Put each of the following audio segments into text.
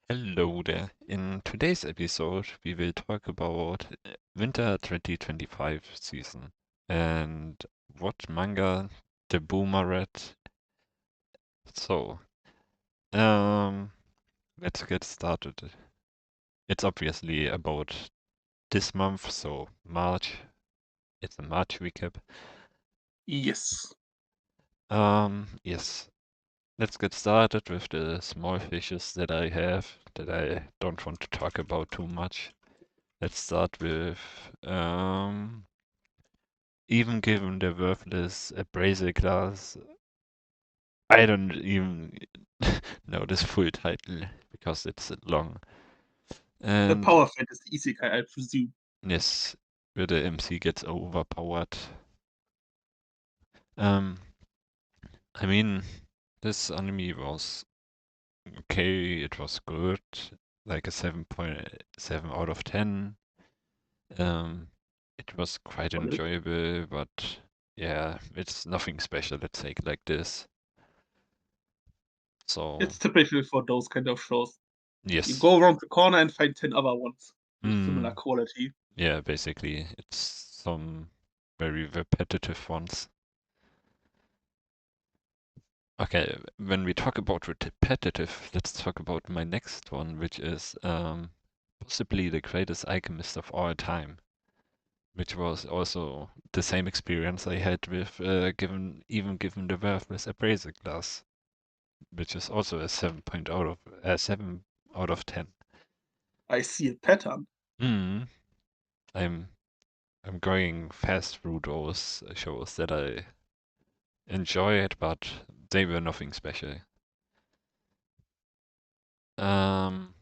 Hello there. In today's episode, we will talk about Winter 2025 season and what manga the boomer read. So, um, let's get started. It's obviously about this month, so March. It's a March recap. Yes. Yes. Let's get started with the small fishes that I have that I don't want to talk about too much. Let's start with even given the worthless appraisal class, I don't even know this full title because it's long. The And power fantasy isekai, I presume. yes, where the MC gets overpowered. Um, I mean, this anime was okay, it was good, like a 7.7 out of 10. Um, it was quite Solid. enjoyable, but yeah, it's nothing special, let's say it like this. So, It's typical for those kind of shows. You yes. go around the corner and find 10 other ones with similar Mm, quality. yeah, basically, it's some very repetitive ones. Okay, when we talk about repetitive, let's talk about my next one, which is possibly the greatest alchemist of all time, which was also the same experience I had with given the worthless appraisal class, which is also a 7 out of 10. I see a pattern. Mm, I'm I'm going fast through those shows that I enjoyed, but they were nothing special. Um,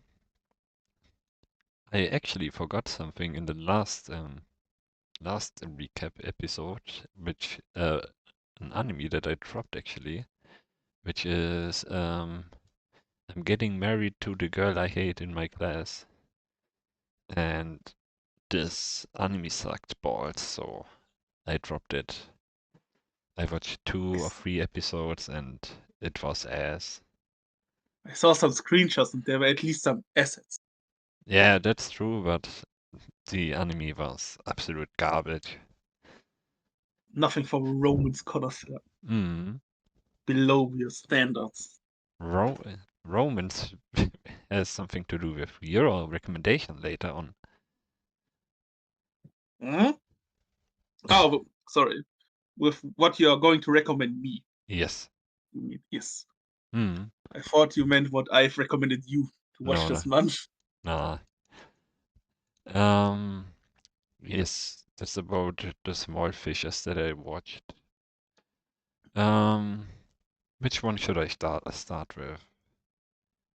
I actually forgot something in the last recap episode, which an anime that I dropped actually, which is I'm getting married to the girl I hate in my class, and this anime sucked balls, so I dropped it. I watched I, two or three episodes, and it was ass. I saw some screenshots and there were at least some assets. Yeah, that's true, but the anime was absolute garbage. Nothing from a Romance connoisseur. Mm. Below your standards. Ro- Romance has something to do with your recommendation later on. Hmm? Oh, sorry. With what you are going to recommend me. Yes. Yes. Mm. I thought you meant what I've recommended you to watch No, no, this month. no. Um, yes, that's about the small fishes that I watched. Um, which one should I start with?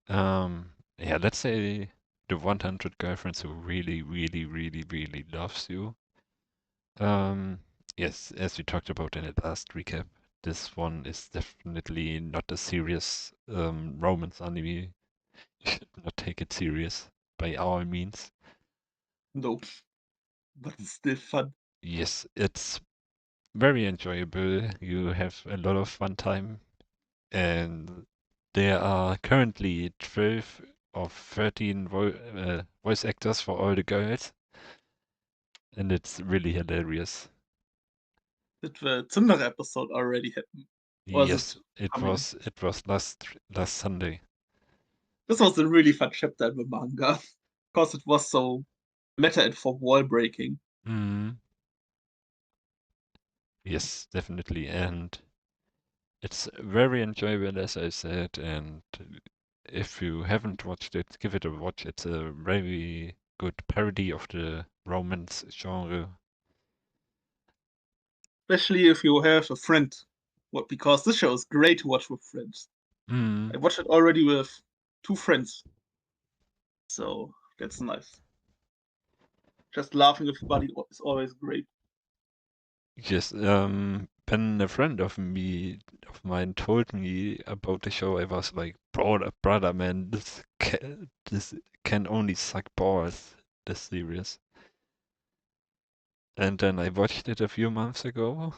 Yeah, let's say the 100 girlfriends who really, really, really, really loves you. Um, yes, as we talked about in the last recap, this one is definitely not a serious romance anime. You should not take it serious by all means. No, but it's still fun. Yes, it's very enjoyable. You have a lot of fun time, and there are currently 12 or 13 voice actors for all the girls, and it's really hilarious. Did the Tinder episode already happen? Or is it Yes, it coming? was it was last Sunday. This was a really fun chapter in the manga. Because it was so meta and for wall breaking. Mm, yes, definitely, and it's very enjoyable, as I said. And if you haven't watched it, give it a watch. It's a very good parody of the romance genre. Especially if you have a friend. What because this show is great to watch with friends. Mm, I watched it already with two friends. So that's nice. Just laughing with buddy is always great. yes, when a friend of mine, told me about the show, I was like, brother, man, this can only suck balls. This series. And then I watched it a few months ago,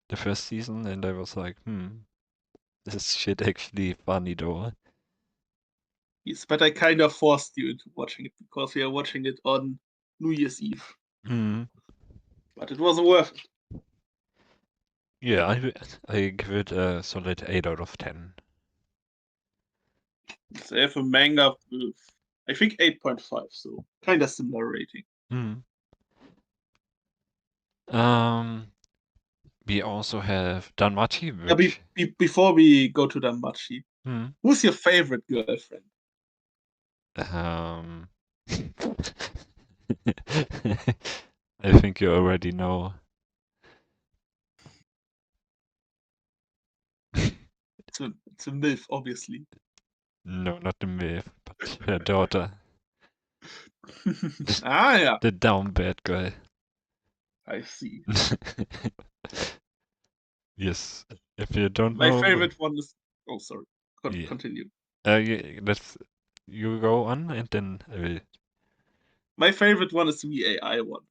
the first season, and I was like, this shit actually funny though. Yes, but I kind of forced you into watching it because we are watching it on New Year's Eve. But it wasn't worth it. Yeah, I give it a solid 8 out of 10. So I have a manga with, I think, 8.5, so kind of similar rating. We also have Danmachi, which Before we go to Danmachi, who's your favorite girlfriend? I think you already know. It's a MILF, obviously. No, not the MILF, but her daughter. Yeah. The down bad girl. I see. Yes. If you don't My know. favorite one is. Oh, sorry. Yeah. Continue. You go on and then I will. My favorite one is the AI one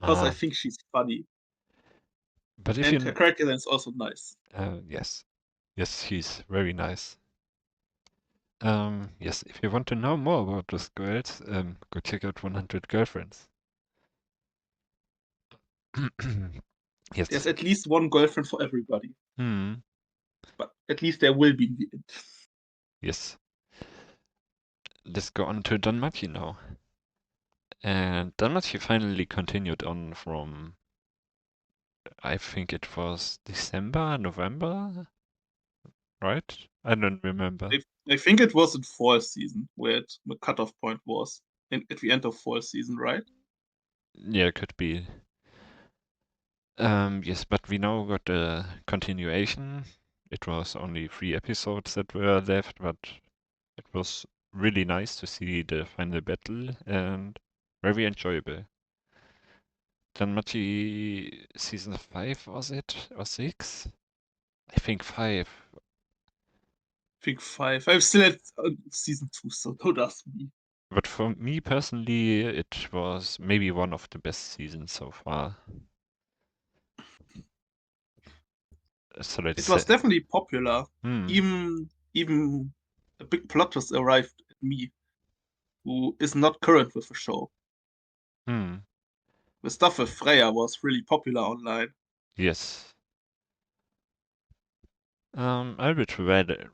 because I think she's funny. But if And her you. character design is also nice. Yes. Yes, she's very nice. Yes, if you want to know more about those girls, go check out 100 Girlfriends. Yes. There's at least one girlfriend for everybody. But at least there will be in the end. Yes. Let's go on to Danmachi now. And Danmachi finally continued on from, I think it was December, November, right? I don't remember. I think it was in fall season where the cutoff point was at the end of fall season, right? Yeah, could be. Yes, but we now got a continuation. It was only 3 episodes that were left, but it was really nice to see the final battle and very enjoyable. Danmachi season 5 was it? Or 6? I think 5. I think 5. I'm still at season 2, so don't ask me. But for me personally, it was maybe one of the best seasons so far. So let's It was say. definitely popular. Even a big plot twist arrived at me, who is not current with the show. The stuff with Freya was really popular online. Yes. I would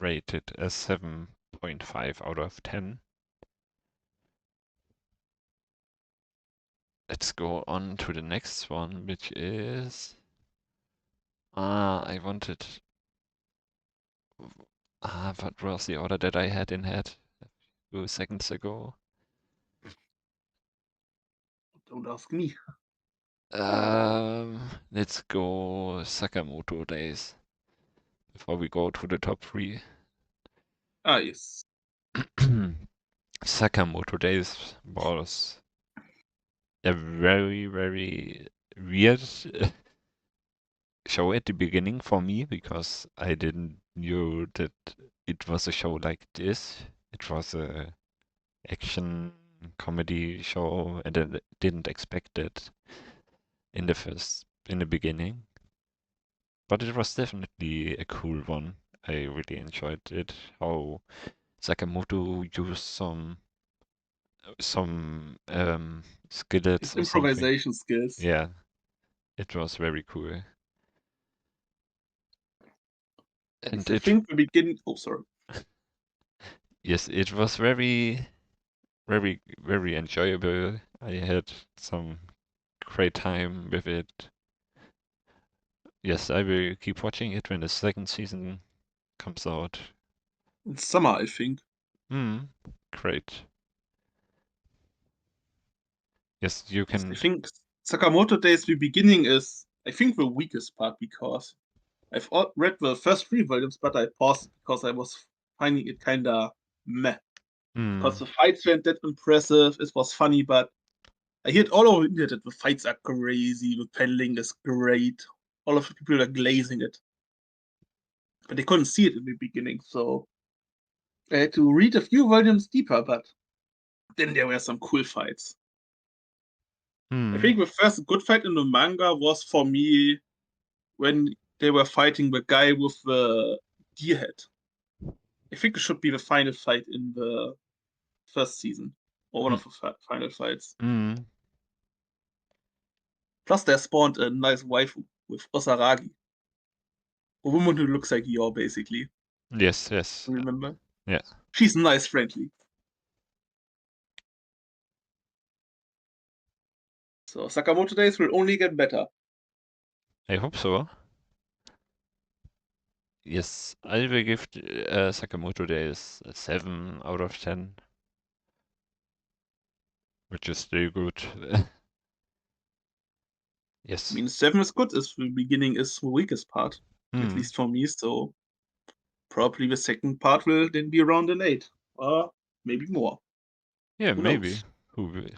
rate it as 7.5 out of 10. Let's go on to the next one, which is. I wanted. What was the order that I had in head a few seconds ago? Don't ask me. Let's go Sakamoto Days before we go to the top 3. Ah, yes. Sakamoto Days was a very, very weird show at the beginning for me because I didn't knew that it was a show like this. It was a action comedy show and I didn't expect it in the beginning. But it was definitely a cool one. I really enjoyed it. How Sakamoto used some skillets His or something. improvisation skills. Yeah, it was very cool. And I think the beginning. Oh, sorry. yes, it was very, very, very enjoyable. I had some great time with it. Yes, I will keep watching it when the second season comes out. In summer, I think. Great. Yes, you Yes, I can. think Sakamoto Days, the beginning is, I think, the weakest part because I've read the first 3 volumes, but I paused because I was finding it kind of meh. Because the fights weren't that impressive, it was funny, but I heard all over the internet that the fights are crazy, the paddling is great, all of the people are glazing it. But they couldn't see it in the beginning, so I had to read a few volumes deeper, but then there were some cool fights. I think the first good fight in the manga was for me when they were fighting the guy with the deer head. I think it should be the final fight in the first season, or one Mm. of the final fights. Mm. Plus, there spawned a nice waifu with Osaragi, a woman who looks like Yor, basically. Yes, yes. Remember? Yeah. She's nice, frankly. So Sakamoto Days will only get better. I hope so. Yes, I will give Sakamoto Days a 7 out of 10, which is still good. I Yes. mean, 7 is good, as the beginning is the weakest part, at Mm. least for me, so probably the second part will then be around an 8, or maybe more. Yeah, Who maybe. knows?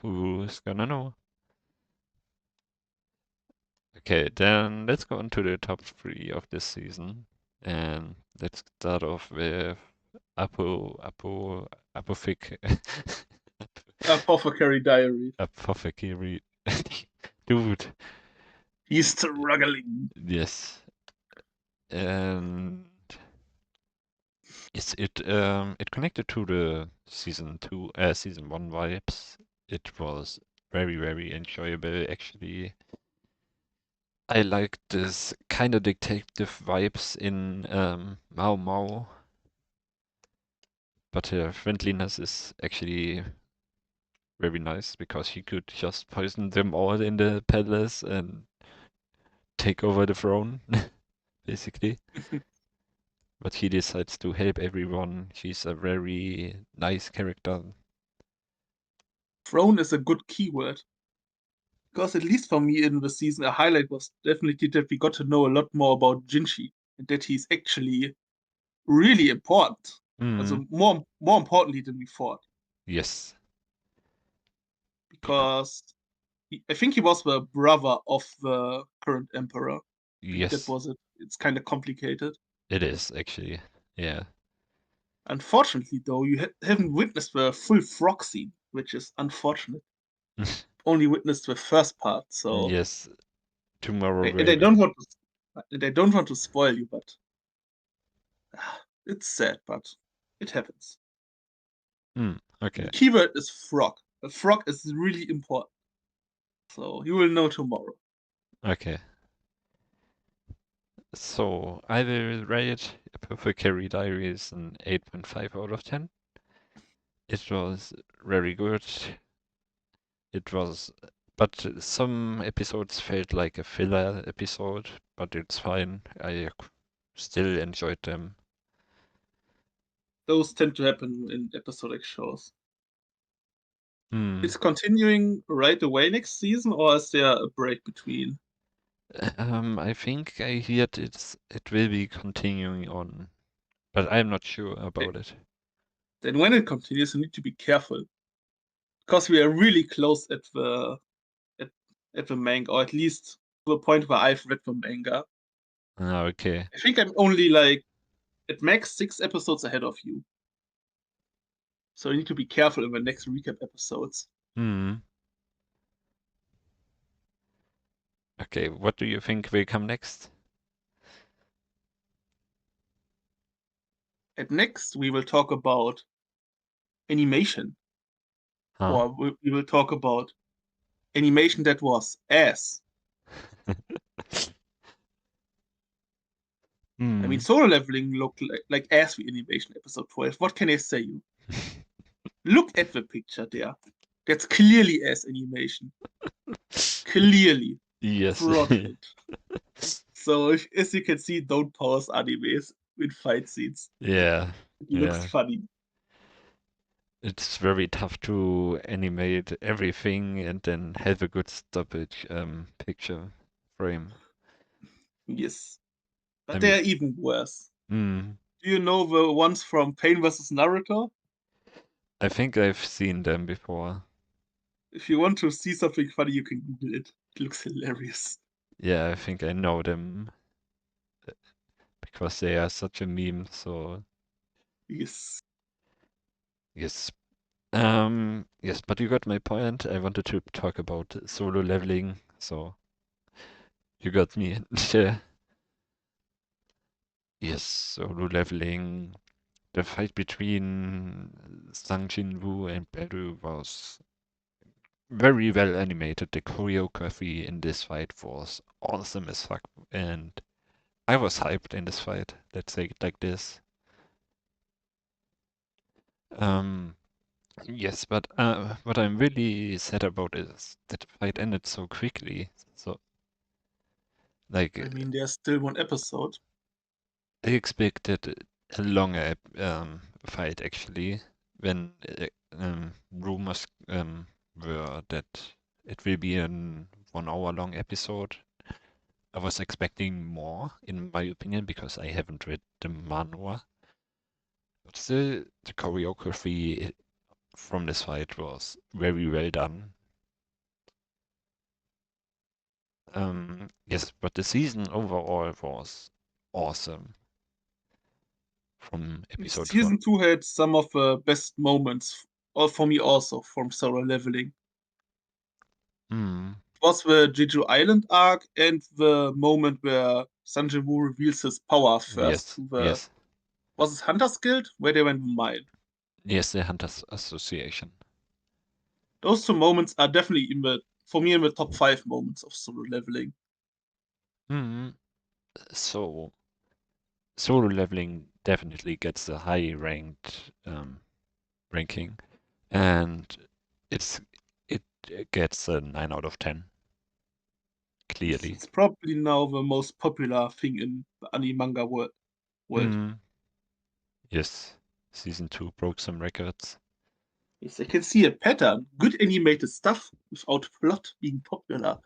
Who's gonna know? Okay, then let's go on to the top 3 of this season. And let's start off with Apothic Apothecary Diary. Apothecary. Dude, He's struggling. yes. And it connected to the season 1 vibes. It was very, very enjoyable actually. I like this kind of detective vibes in Mao Mao, but her friendliness is actually very nice because she could just poison them all in the palace and take over the throne, basically. But he decides to help everyone. She's a very nice character. Throne is a good keyword. Because at least for me in the season, a highlight was definitely that we got to know a lot more about Jinchi and that he's actually really important. Mm, Also more importantly than we thought. yes. Because I think he was the brother of the current emperor. I think that Yes, was it. It's kind of complicated. it is actually. Yeah. Unfortunately, though, you haven't witnessed the full frog scene, which is unfortunate. Only witnessed the first part, so Yes, tomorrow and will be. I don't want to spoil you, but it's sad, but it happens. Okay. The keyword is frog. A frog is really important, so you will know tomorrow. Okay. So I will rate Apothecary Diaries an 8.5 out of 10. It was very good. It was, but some episodes felt like a filler episode, but it's fine. I still enjoyed them. Those tend to happen in episodic shows. Hmm. It's continuing right away next season, or is there a break between? I think I heard it will be continuing on, but I'm not sure Okay. about it. Then when it continues, you need to be careful because we are really close at, at the manga, or at least to the point where I've read the manga. Ah, okay. I think I'm only like at max 6 episodes ahead of you, so you need to be careful in the next recap episodes. Hmm. Okay, what do you think will come next? At next, we will talk about animation, Huh? or we will talk about animation that was ass. I mean, Hmm. solo leveling looked like ass with animation episode 12. What can I say you? Look at the picture there. That's clearly ass animation. Clearly Yes. fraudulent. So, as you can see, don't pause animes with fight scenes. Yeah. It looks Yeah. funny. It's very tough to animate everything and then have a good stoppage picture frame. Yes. I But they mean, are even worse. hmm, Do you know the ones from Pain vs. Naruto? I think I've seen them before. If you want to see something funny, you can Google it. It looks hilarious. Yeah, I think I know them because they are such a meme. So Yes. yes, yes. But you got my point. I wanted to talk about solo leveling, so you got me. Yeah. Yes, solo leveling. the fight between Sang Jinwoo and Beru was very well animated. The choreography in this fight was awesome as fuck, and I was hyped in this fight. Let's say it like this. Um, yes, but what I'm really sad about is that the fight ended so quickly. So, I like, mean, there's still one episode. I expected a longer fight actually, when rumors were that it will be an 1 hour long episode. I was expecting more, in my opinion, because I haven't read the manhwa. But still, the choreography from this fight was very well done. Yes, but the season overall was awesome from episode one. Season 2 had some of the best moments, or for me also, from solo leveling. Mm, It was the Jeju Island arc and the moment where Sanjiwoo reveals his power first yes, to the, yes, was it Hunter's Guild? Where they went mine. yes, the Hunters Association. Those two moments are definitely for me, in the top 5 moments of solo leveling. Mm, so solo leveling definitely gets a high ranked ranking, and it's it gets a 9 out of 10 clearly. It's probably now the most popular thing in the anime manga world. Mm, yes, season 2 broke some records. Yes, I can see a pattern. Good animated stuff without plot being popular.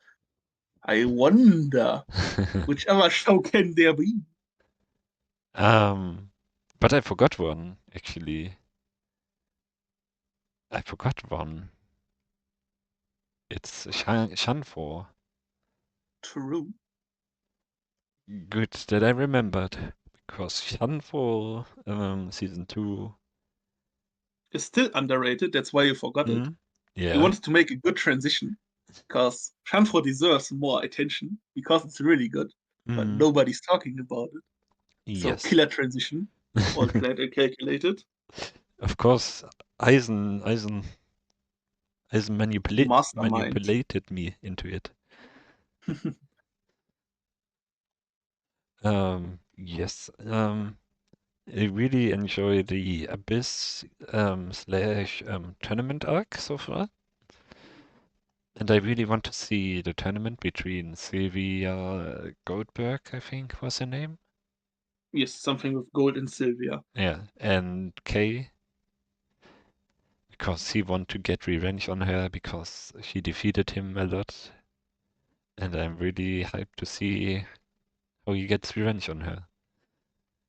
I wonder which other show can there be? um, but I forgot one actually. I forgot one. It's Shanfor. True. Good that I remembered, because Shanfor season 2. It's still underrated, that's why you forgot it. Mm, I yeah. wanted to make a good transition because Shanfro deserves more attention because it's really good, but Mm, nobody's talking about it. So, yes. killer transition, all planned and calculated. Of course, Eisen Mastermind. manipulated me into it. Yes. I really enjoy the Abyss slash tournament arc so far. And I really want to see the tournament between Sylvia Goldberg, I think was her name. Yes, something with Gold and Sylvia. Yeah, and Kay, because he want to get revenge on her because she defeated him a lot. And I'm really hyped to see how he gets revenge on her.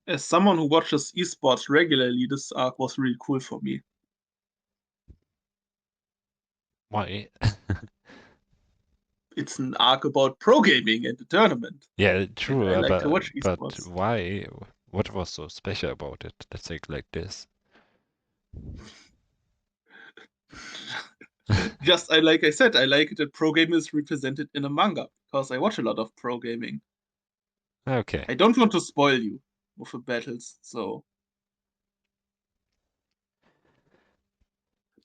As someone who watches esports regularly, this arc was really cool for me. Why? It's an arc about pro gaming and the tournament, Yeah, and true, I like to watch but esports. why? What was so special about it? Let's say it like this. Just like I said, I like it that pro gaming is represented in a manga because I watch a lot of pro gaming. Okay. I don't want to spoil you with the battles, so.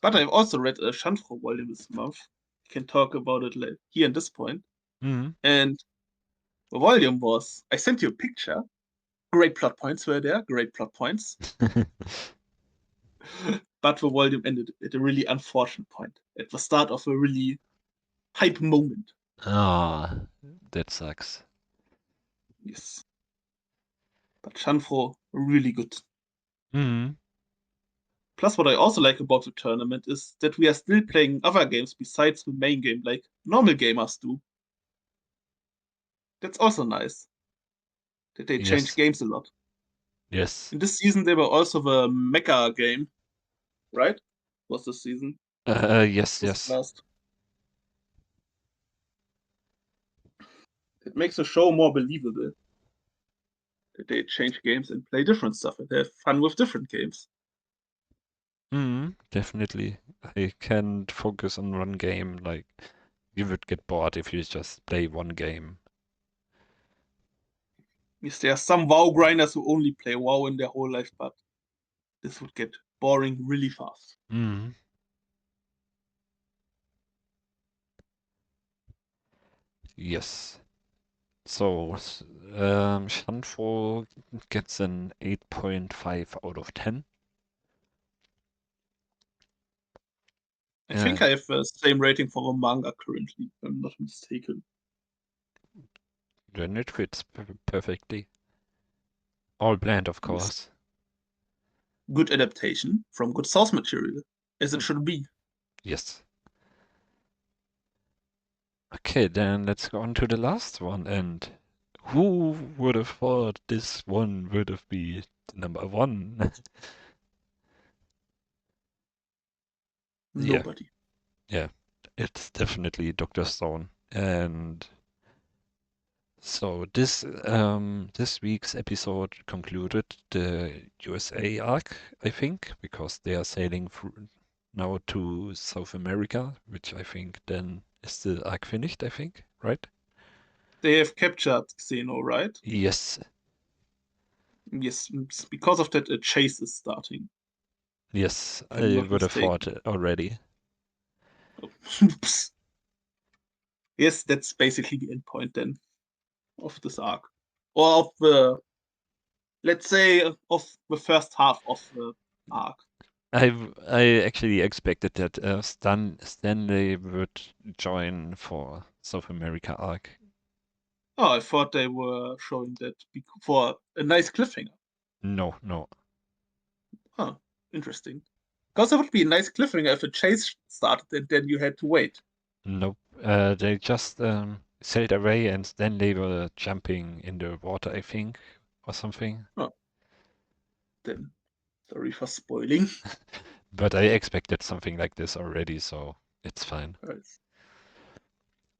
But I've also read a Shanfro volume this month. I can talk about it here at this point. Mm. And the volume was, I sent you a picture. Great plot points were there, great plot points. But the volume ended at a really unfortunate point, at the start of a really hype moment. Ah, that sucks. Yes. But Shanfro, really good. Mm. Plus, what I also like about the tournament is that we are still playing other games besides the main game, like normal gamers do. That's also nice, that they change Yes. games a lot. Yes. In this season, they were also the Mecha game, right? Was this season? Yes, Was it yes. last? It makes the show more believable that they change games and play different stuff and have fun with different games. Mm, definitely. I can't focus on one game. Like, you would get bored if you just play one game. Yes, there are some WoW grinders who only play WoW in their whole life, but this would get boring really fast. Mm. Yes. So, Shanfo gets an 8.5 out of 10. I think I have the same rating for the manga currently, if I'm not mistaken. Then it fits perfectly. All blend, of Yes. course. Good adaptation from good source material, as it should be. Yes. Okay, then let's go on to the last one. And who would have thought this one would have been number one? Yeah, Nobody. yeah. It's definitely Dr. Stone. And so this week's episode concluded the USA arc, I think, because they are sailing through now to South America, which I think then is the arc finished, I think, right? They have captured Xeno, right? Yes, Yes, because of that, a chase is starting, yes, if I'm I not would have thought mistaken. it already. Oh. Yes, that's basically the end point then of this arc. Or of the, let's say, of the first half of the arc. I actually expected that Stanley would join for South America arc. Oh, I thought they were showing that for a nice cliffhanger. No, no, Huh, interesting. Because it would be a nice cliffhanger if a chase started and then you had to wait. nope. They just sailed away and then they were jumping in the water, I think, or something. Oh, then sorry for spoiling. But I expected something like this already, so it's fine. Right.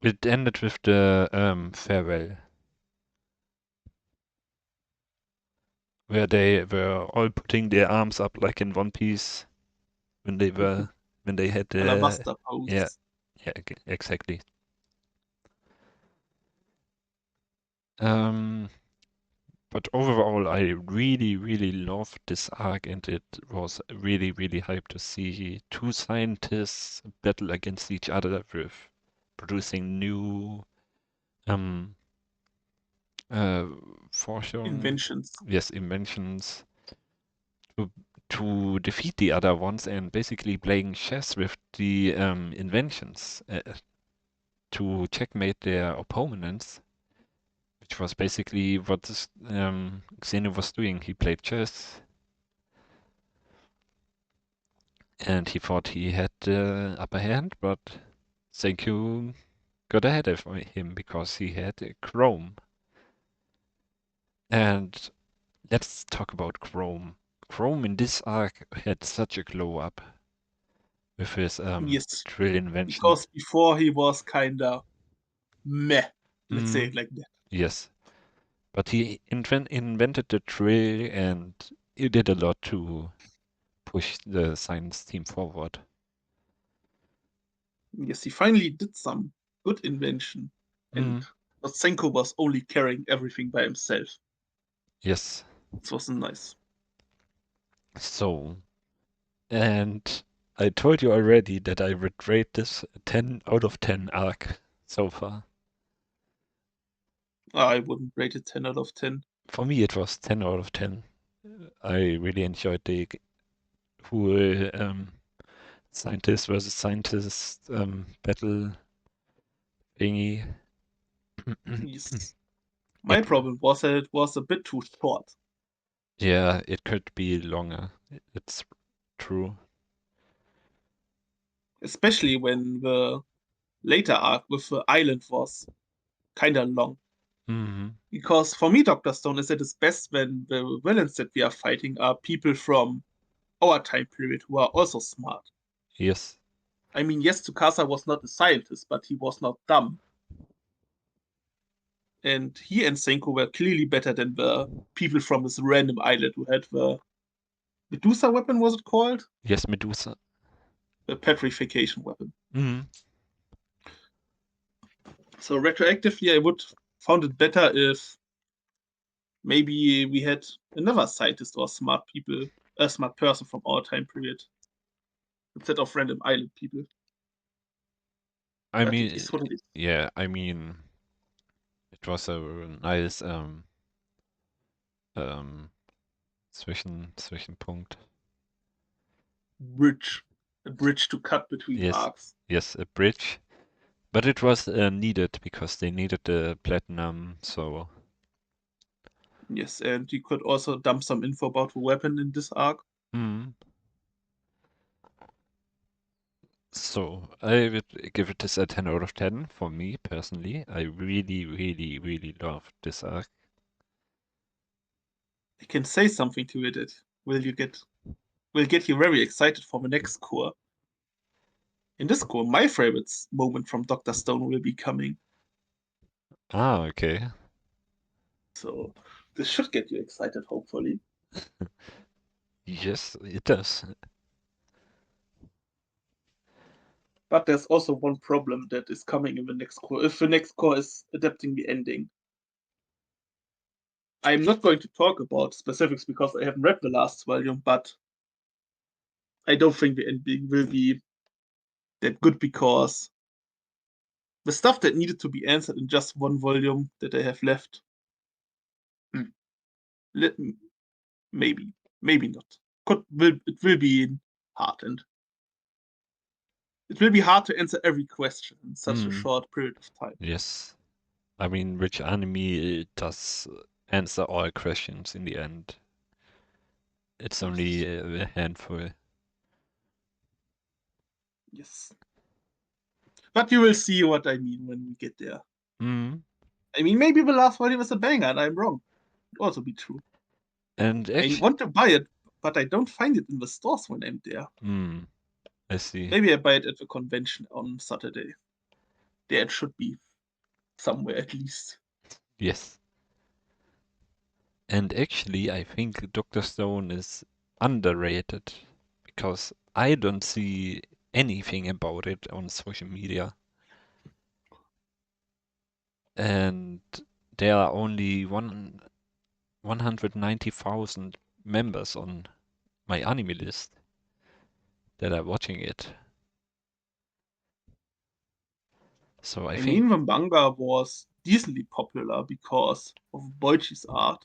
It ended with the farewell, where they were all putting their arms up like in one piece when they had the Alabaster yeah, pose. yeah, exactly. Um, but overall, I really, really loved this arc, and it was really, really hyped to see two scientists battle against each other with producing new um uh Forschung, Inventions. yes, inventions to to defeat the other ones and basically playing chess with the inventions to checkmate their opponents, which was basically what Xeno was doing. He played chess and he thought he had the upper hand, but Senku got ahead of him because he had Chrome. And let's talk about Chrome. Chrome in this arc had such a glow up with his Yes, drill invention. because before he was kinda meh. Let's say Mm, it like that. yes, but he invented the drill and he did a lot to push the science team forward. Yes, he finally did some good invention. And Mm, Senko was only carrying everything by himself. yes. This was nice. So, and I told you already that I would rate this a 10 out of 10 arc so far. I wouldn't rate it 10 out of 10. For me, it was 10 out of 10. I really enjoyed the cool scientist versus scientist battle thingy. Yes. My It, problem was that it was a bit too short, yeah, it could be longer. It's true. especially when the later arc with the island was kinda long. Hmm. Because for me, Dr. Stone is at its best when the villains that we are fighting are people from our time period who are also smart. Yes. I mean, yes, Tsukasa was not a scientist, but he was not dumb. And he and Senko were clearly better than the people from this random island who had the Medusa weapon, was it called? Yes, Medusa. The petrification weapon. Hmm. So retroactively, I would found it better if maybe we had another scientist or smart people a smart person from our time period instead of random island people. I But it mean, is what it is. yeah, I mean, it was a nice ähm, Zwischenpunkt. A bridge to cut between Yes, arcs. yes, a bridge. But it was needed because they needed the platinum, so. Yes, and you could also dump some info about the weapon in this arc. Hmm. So, I would give it this a 10 out of 10 for me personally. I really, really, really love this arc. I can say something to it. Will get you very excited for the next core. In this core, my favorite moment from Dr. Stone will be coming. Ah, okay. So this should get you excited, hopefully. Yes, it does. But there's also one problem that is coming in the next core. If the next core is adapting the ending, I'm not going to talk about specifics because I haven't read the last volume, but I don't think the ending will be that good because the stuff that needed to be answered in just one volume that I have left, hmm, let, maybe, maybe not. It will be hard, and it will be hard to answer every question in such a Hmm. short period of time. Yes. I mean, which anime does answer all questions in the end? It's only Yes, a handful. yes. But you will see what I mean when we get there. Hmm. I mean, maybe the last volume was a banger, and I'm wrong. It also be true. And I actually, want to buy it, but I don't find it in the stores when I'm there. I see. Maybe I buy it at the convention on Saturday. There it should be somewhere at least. Yes. And actually, I think Dr. Stone is underrated because I don't see anything about it on social media. And there are only 190,000 members on my anime list that are watching it. So I I think, mean, the manga was decently popular because of Boichi's art.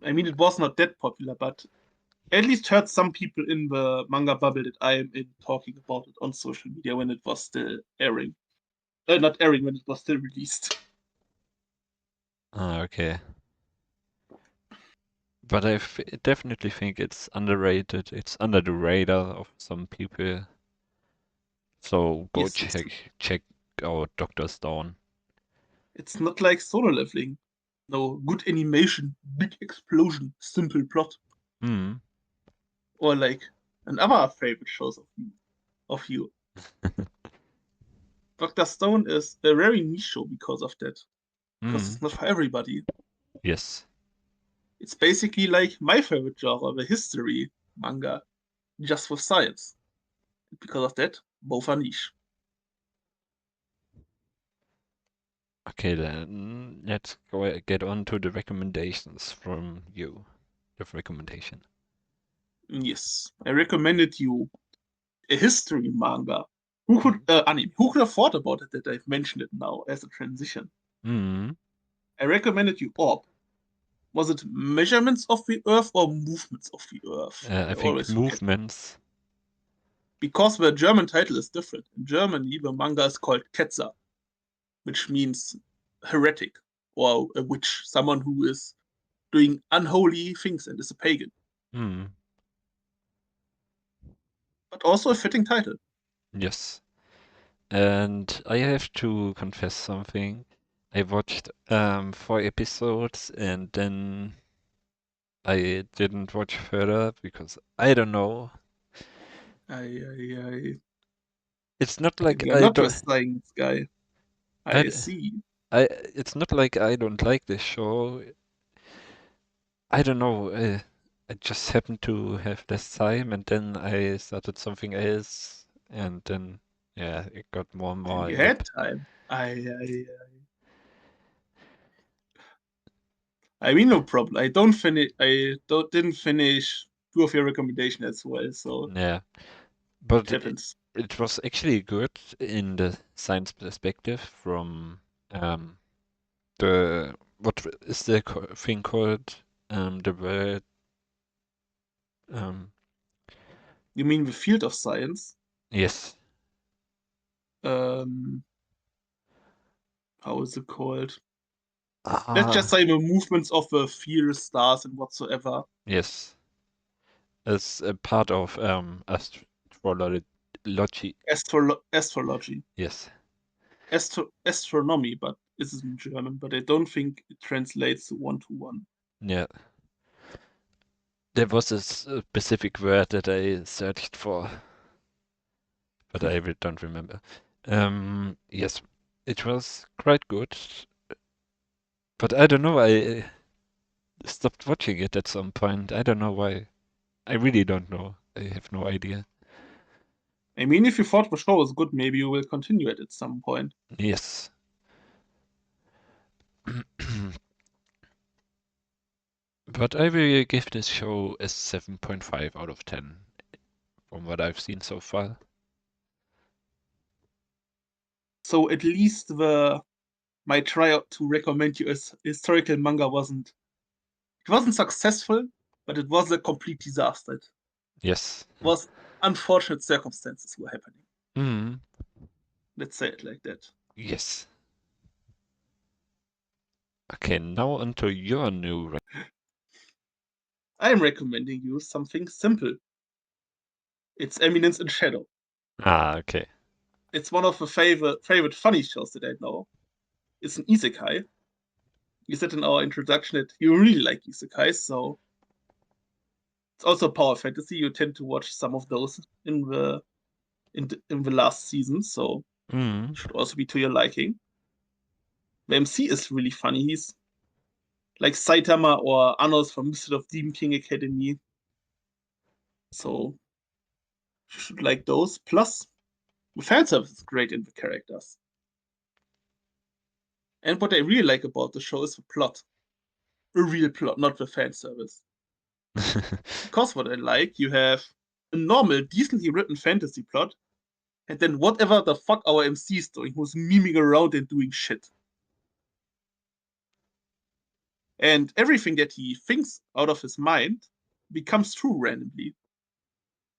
I mean, it was not that popular, but at least heard some people in the manga bubble that I am in talking about it on social media when it was still airing. Not airing, when it was still released. okay. But definitely think it's underrated. It's under the radar of some people. So go Yes, yes. check out Doctor Stone. It's not like solo leveling. No, good animation, big explosion, simple plot. Hmm. Or like another favorite shows of you. Dr. Stone is a very niche show because of that. Because Hmm. it's not for everybody. Yes. It's basically like my favorite genre, the history manga, just with science. Because of that, both are niche. Okay, then let's go get on to the recommendations from you. The recommendation. Yes, I recommended you a history manga. Who could anime? Who could have thought about it that I've mentioned it now as a transition? Hmm. I recommended you Orb. Was it measurements of the Earth or movements of the Earth? I I think always forget. movements. Because the German title is different. In Germany, the manga is called Ketzer, which means heretic or a witch, someone who is doing unholy things and is a pagan. Hmm. But also a fitting title. Yes. And I have to confess something. I watched 4 episodes and then I didn't watch further because I don't know. I It's not like You're I not a don't. science guy. I, I see. It's not like I don't like this show. I don't know. I just happened to have less time, and then I started something else, and then yeah, it got more and And more. you had time. I I mean, no problem. I don't finish. I don't didn't finish two of your recommendations as well, so Yeah, it but happens. it was actually good in the science perspective from um, the what is the thing called the word um, You mean the field of science? yes. Um, how is it called? Let's just Ah, say the movements of the field, stars, and whatsoever. yes. It's a part of astrology. Astrology, Yes. astronomy, but this is in German. But I don't think it translates to one to one. Yeah. There was a specific word that I searched for, but I don't remember. Yes, it was quite good, but I don't know. I stopped watching it at some point. I don't know why. I really don't know. I have no idea. I mean, if you thought the show was good, maybe you will continue it at some point. Yes. But I will give this show a 7.5 out of 10 from what I've seen so far. So at least the my try to recommend you as historical manga wasn't successful, but it was a complete disaster. It Yes. was unfortunate circumstances were happening. Mm. Let's say it like that. Yes. Okay, now onto your new. I am recommending you something simple. It's Eminence in Shadow. Ah, okay. It's one of the favorite funny shows that I know. It's an isekai. You said in our introduction that you really like isekais, so it's also power fantasy. You tend to watch some of those in the last season, so Mm. should also be to your liking. The MC is really funny. He's like Saitama or Anos from Mister of Demon King Academy, so you should like those. Plus, the fan service is great in the characters. And what I really like about the show is the plot. A real plot, not the fan service. Because what I like, you have a normal, decently written fantasy plot, and then whatever the fuck our MC is doing, who's memeing around and doing shit. And everything that he thinks out of his mind becomes true randomly.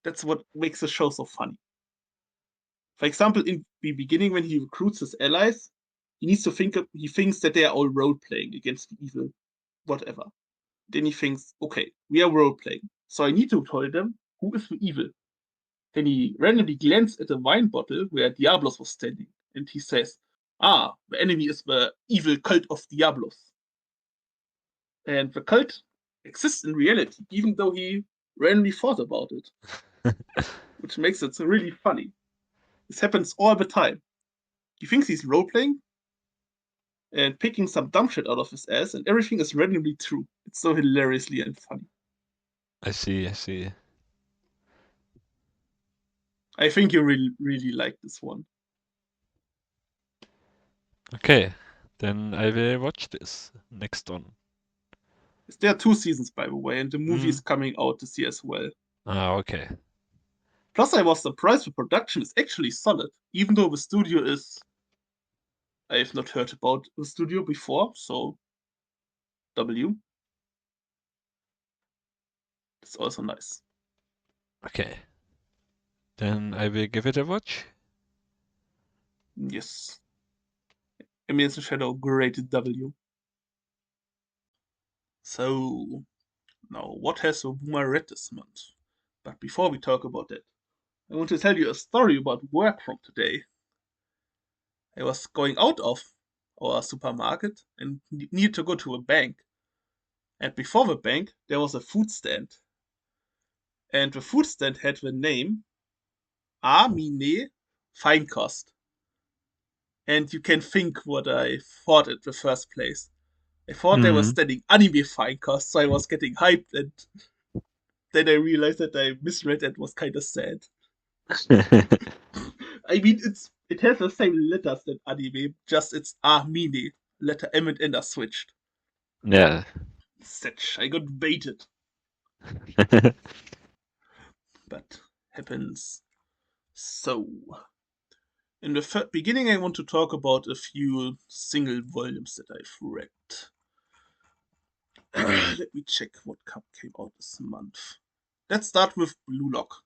That's what makes the show so funny. For example, in the beginning, when he recruits his allies, he thinks that they are all role playing against the evil, whatever. Then he thinks, okay, we are role playing, so I need to tell them who is the evil. Then he randomly glances at a wine bottle where Diablos was standing, and he says, "Ah, the enemy is the evil cult of Diablos." And the cult exists in reality, even though he randomly thought about it, which makes it really funny. This happens all the time. He thinks he's role playing and picking some dumb shit out of his ass, and everything is randomly true. It's so hilariously and funny. I see, I see. I think you really like this one. Okay, then I will watch this next one. There are two seasons, by the way, and the movie Mm. is coming out this year as well. Ah, okay. Plus, I was surprised the production is actually solid, even though the studio is. I've not heard about the studio before, so W. It's also nice. Okay. Then I will give it a watch. Yes. Eminence Shadow, great W. So, now what has the boomer read this month? But before we talk about that, I want to tell you a story about work from today. I was going out of our supermarket and needed to go to a bank. And before the bank, there was a food stand. And the food stand had the name Amine Feinkost. And you can think what I thought at the first place. I thought they were Mm. studying anime Feinkost, so I was getting hyped, and then I realized that I misread and was kind of sad. I mean, it has the same letters than anime, just it's Amine. Letter M and N are switched. Yeah. Setch, I got baited. But happens so. In the beginning, I want to talk about a few single volumes that I've read. Let me check what came out this month. Let's start with Blue Lock.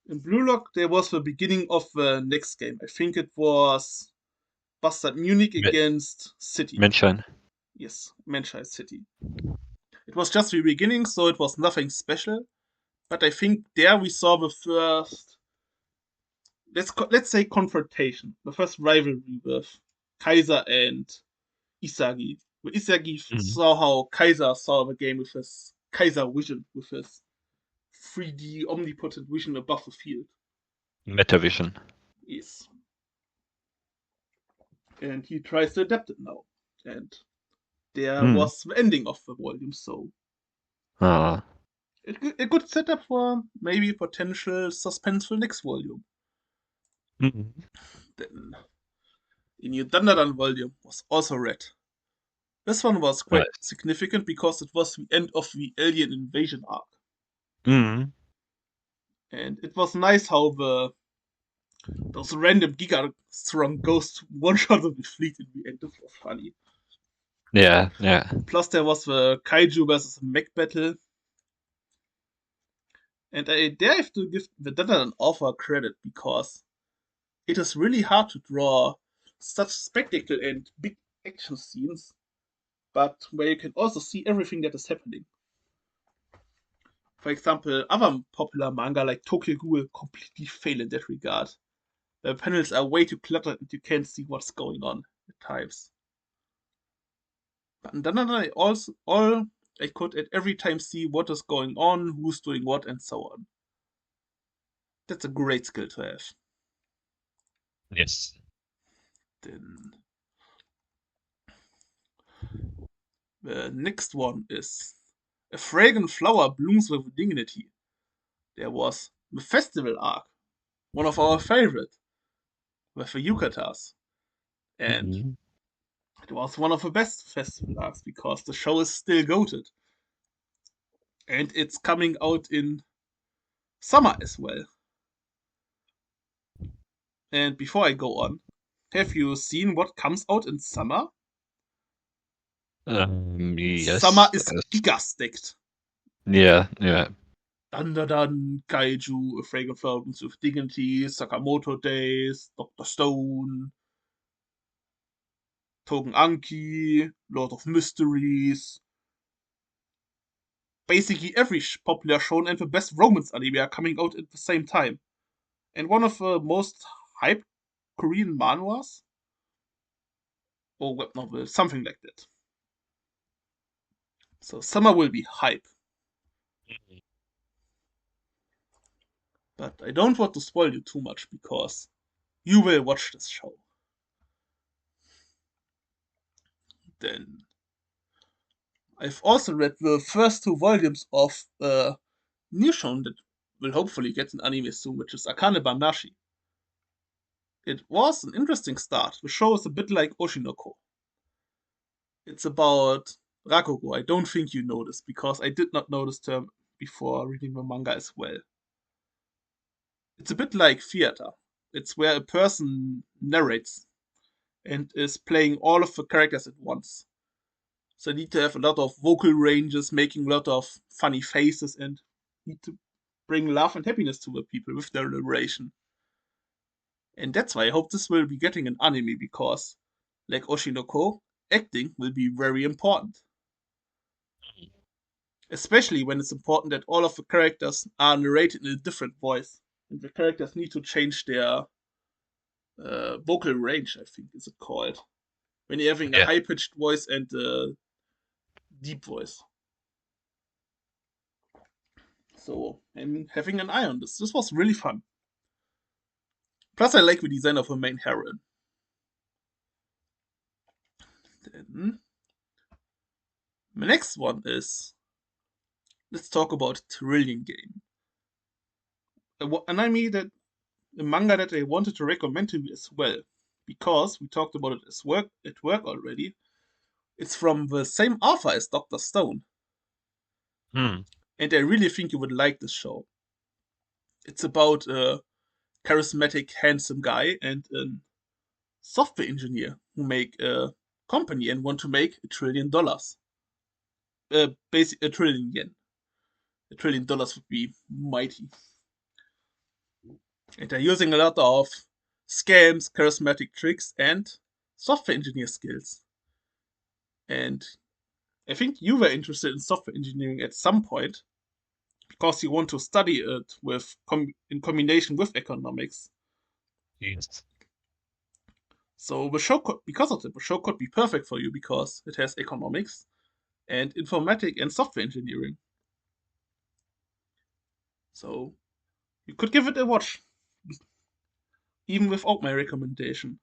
In Blue Lock, there was the beginning of the next game. I think it was Bastard Munich against City. Mention. Yes, Manchester City. It was just the beginning, so it was nothing special. But I think there we saw the first, let's say, confrontation, the first rivalry with Kaiser and Isagi. Where Isagi saw how Kaiser saw the game with his Kaiser vision, with his 3D omnipotent vision above the field. Metavision. Yes. And he tries to adapt it now. And there was the ending of the volume, so a good setup for maybe potential suspenseful next volume. Then the new Dandadan volume was also read. This one was quite significant because it was the end of the alien invasion arc. And it was nice how those random giga strong ghosts one-shotted the fleet in the end. This was funny. Yeah, yeah. Plus there was the kaiju versus mech battle. And I dare have to give the Dandadan author credit because it is really hard to draw such spectacle and big action scenes, but where you can also see everything that is happening. For example, other popular manga like Tokyo Ghoul completely fail in that regard. The panels are way too cluttered and you can't see what's going on at times. But then I could at every time see what is going on, who's doing what, and so on. That's a great skill to have. Yes. Then the next one is A Fragrant Flower Blooms with Dignity. There was the festival arc, one of our favorite, with the yukatas. And it was one of the best festival arcs because the show is still goated. And it's coming out in summer as well. And before I go on, have you seen what comes out in summer? Yes. Summer is giga stacked. Yeah, yeah. Dandadan, Kaiju, A Fragrant Flowers with Dignity, Sakamoto Days, Dr. Stone, Togen Anki, Lord of Mysteries. Basically every popular shonen and the best romance anime are coming out at the same time. And one of the most hyped Korean manhwas or web novel, something like that. So summer will be hype. But I don't want to spoil you too much because you will watch this show. Then I've also read the first two volumes of a new show that will hopefully get an anime soon, which is Akane Banashi. It was an interesting start. The show is a bit like Oshinoko. It's about Rakugo. I don't think you know this because I did not know this term before reading the manga as well. It's a bit like theater. It's where a person narrates and is playing all of the characters at once. So I need to have a lot of vocal ranges, making a lot of funny faces, and need to bring love and happiness to the people with their narration. And that's why I hope this will be getting an anime because, like Oshinoko, acting will be very important. Especially when it's important that all of the characters are narrated in a different voice. And the characters need to change their vocal range, I think is it called. When you're having a high pitched voice and a deep voice. So I'm having an eye on this. This was really fun. Plus, I like the design of her main heroine. Then the next one is let's talk about Trillion Game. An anime that a manga that I wanted to recommend to you as well, because we talked about it at work already. It's from the same author as Dr. Stone, Hmm. and I really think you would like this show. It's about a charismatic, handsome guy and a software engineer who make a company and want to make $1 trillion. Basic $1 trillion yen. $1 trillion would be mighty. And they're using a lot of scams, charismatic tricks, and software engineer skills. And I think you were interested in software engineering at some point because you want to study it with in combination with economics. Yes. So the show could, because of it, the show could be perfect for you because it has economics and informatic and software engineering. So you could give it a watch, even without my recommendation.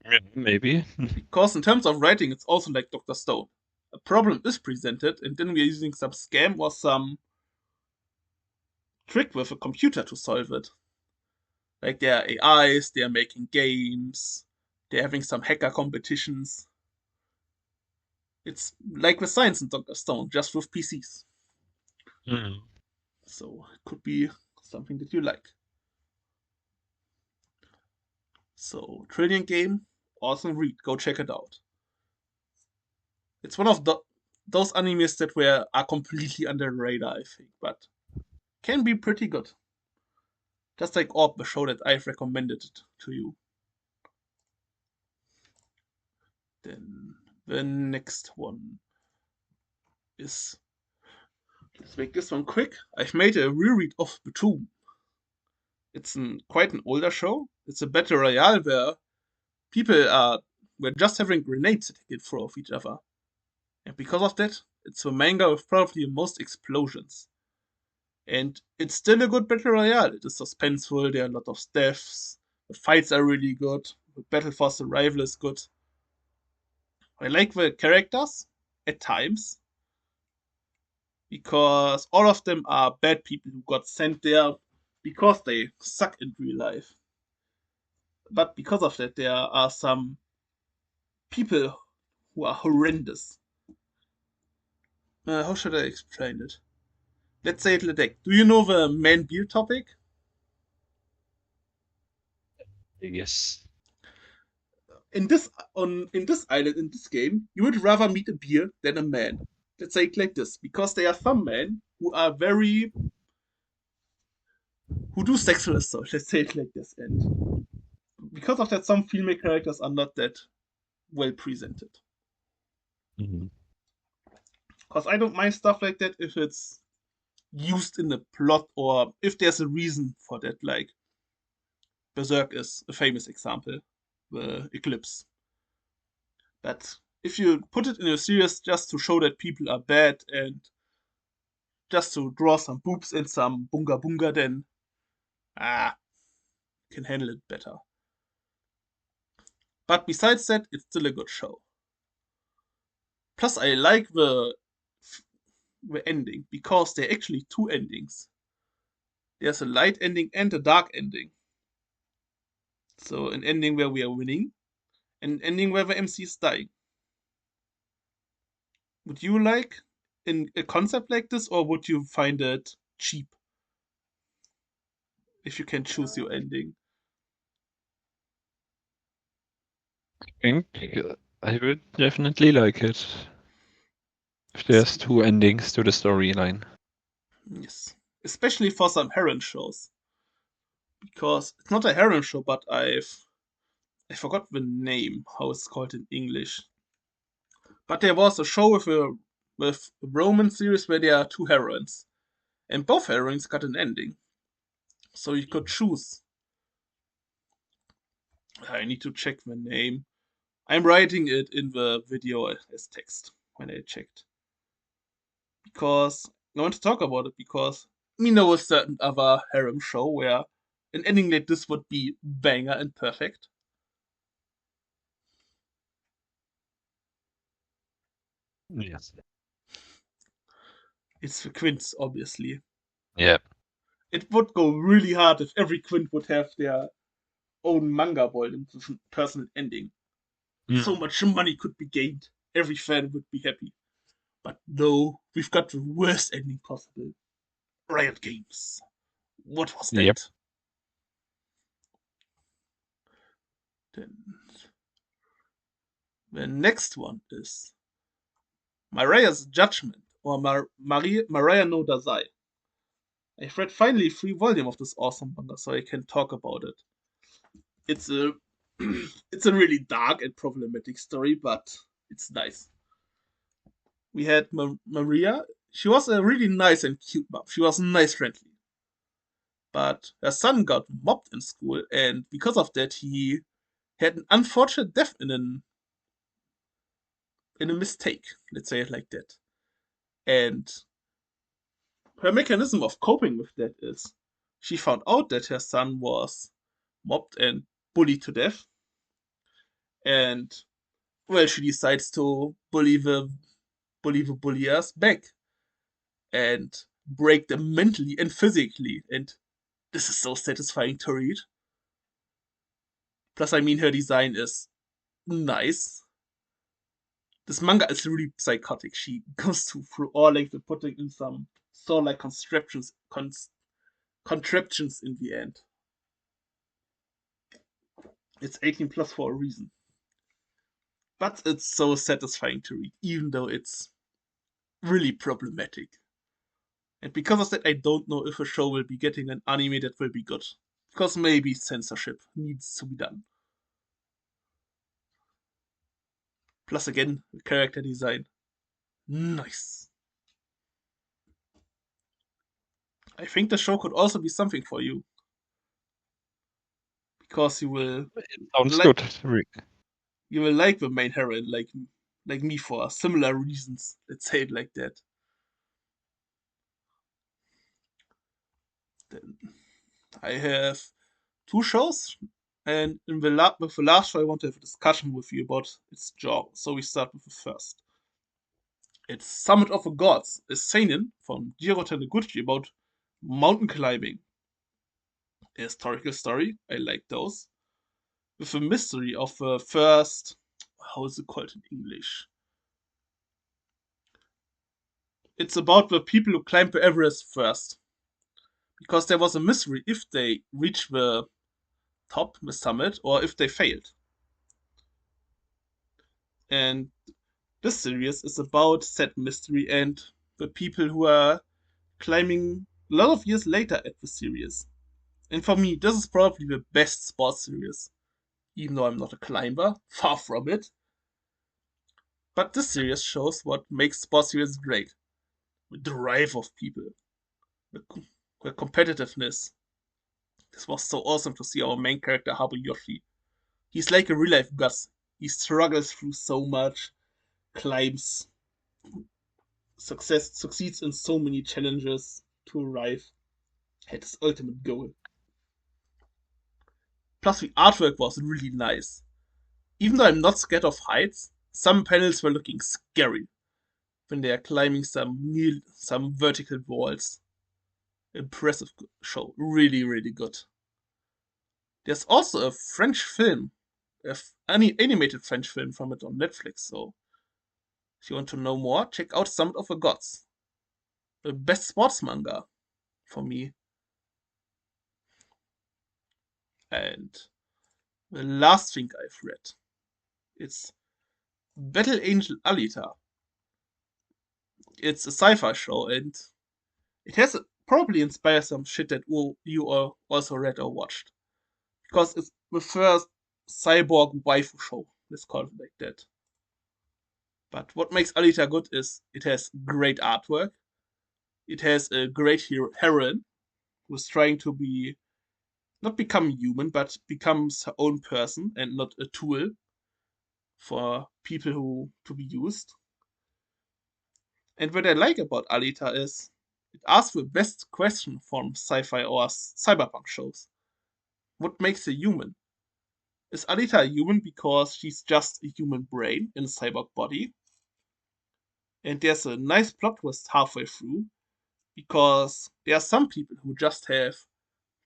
Yeah, maybe. Because in terms of writing, it's also like Dr. Stone. A problem is presented, and then we're using some scam or some trick with a computer to solve it. Like there are AIs, they are making games, they're having some hacker competitions. It's like with science in Dr. Stone, just with PCs. Hmm. So it could be something that you like. So Trillion Game, awesome read. Go check it out. It's one of those animes that are completely under the radar, I think, but can be pretty good. Just like Orb, the show that I've recommended it to you. Then the next one is, let's make this one quick. I've made a reread of The Tomb. It's quite an older show. It's a battle royale where people were just having grenades that they can throw off each other. And because of that, it's the manga with probably the most explosions. And it's still a good battle royale. It is suspenseful, there are a lot of deaths, the fights are really good, the battle for survival is good. I like the characters at times because all of them are bad people who got sent there because they suck in real life. But because of that, there are some people who are horrendous. How should I explain it? Let's say it like that. Do you know the man beer topic? Yes. In this island in this game, you would rather meet a beer than a man. Let's say it like this, because there are some men who are very who do sexual assault. Let's say it like this, and because of that, some female characters are not that well presented. Mhm. Because I don't mind stuff like that if it's used in the plot or if there's a reason for that. Like Berserk is a famous example, the Eclipse. But if you put it in a series just to show that people are bad and just to draw some boobs and some bunga bunga, then ah, can handle it better. But besides that, it's still a good show. Plus, I like the ending because there are actually two endings. There's a light ending and a dark ending. So an ending where we are winning, and an ending where the MC is dying. Would you like in a concept like this, or would you find it cheap if you can choose your ending? Think I would definitely like it if there's Sp- two endings to the storyline. yes, especially for some harem shows, because it's not a harem show, but I forgot the name, how it's called in English. But there was a show with a Roman series where there are two heroines, and both heroines got an ending, so you could choose. I need to check the name. I'm writing it in the video as text when I checked because I want to talk about it because we know a certain other harem show where an ending like this would be banger and perfect. Yes. It's the Quints, obviously. Yeah. It would go really hard if every Quint would have their own manga boiled into personal ending. So much money could be gained. Every fan would be happy. But no, we've got the worst ending possible. Riot Games. What was Yep. that? Then the next one is Mariah's Judgment, or Mariah no Dazai. I've read finally 3 volumes of this awesome manga, so I can talk about it. It's a it's a really dark and problematic story, but it's nice. We had Maria. She was a really nice and cute mom. She was nice, friendly. But her son got mobbed in school, and because of that, he had an unfortunate death in a mistake. Let's say it like that. And her mechanism of coping with that is she found out that her son was mobbed and bullied to death, and well, she decides to bully the bulliers back and break them mentally and physically. And this is so satisfying to read. Plus, I mean, her design is nice. This manga is really psychotic. She goes through all length of putting in some sort of like contraptions in the end. It's 18 plus for a reason. But it's so satisfying to read, even though it's really problematic. And because of that, I don't know if a show will be getting an anime that will be good. Because maybe censorship needs to be done. Plus, again, the character design. Nice. I think the show could also be something for you. Because Sounds like good. you will like the main heroine, like me, for similar reasons. Let's say it like that. Then I have 2 shows, and with the last show, I want to have a discussion with you about its genre. So we start with the first. It's Summit of the Gods, a seinen from Jiro Taniguchi about mountain climbing. A historical story, I like those. With the mystery of the first, how is it called in English? It's about the people who climbed the Everest first. Because there was a mystery if they reached the top, the summit, or if they failed. And this series is about said mystery and the people who are climbing a lot of years later at the series. And for me, this is probably the best sports series, even though I'm not a climber, far from it. But this series shows what makes sports series great: the drive of people, the, the competitiveness. This was so awesome to see our main character Haruyoshi. He's like a real life Gus. He struggles through so much, climbs, succeeds in so many challenges to arrive at his ultimate goal. Plus, the artwork was really nice. Even though I'm not scared of heights, some panels were looking scary when they are climbing some vertical walls. Impressive show, really, really good. There's also a French film, any animated French film from it on Netflix. So if you want to know more, check out Summit of the Gods, the best sports manga for me. And the last thing I've read, it's Battle Angel Alita. It's a sci-fi show, and it has probably inspired some shit that you also read or watched. Because it's the first cyborg waifu show, let's call it like that. But what makes Alita good is it has great artwork. It has a great heroine who's trying to be not become human, but becomes her own person and not a tool for people who to be used. And what I like about Alita is it asks the best question from sci-fi or cyberpunk shows. What makes a human? Is Alita a human because she's just a human brain in a cyborg body? And there's a nice plot twist halfway through because there are some people who just have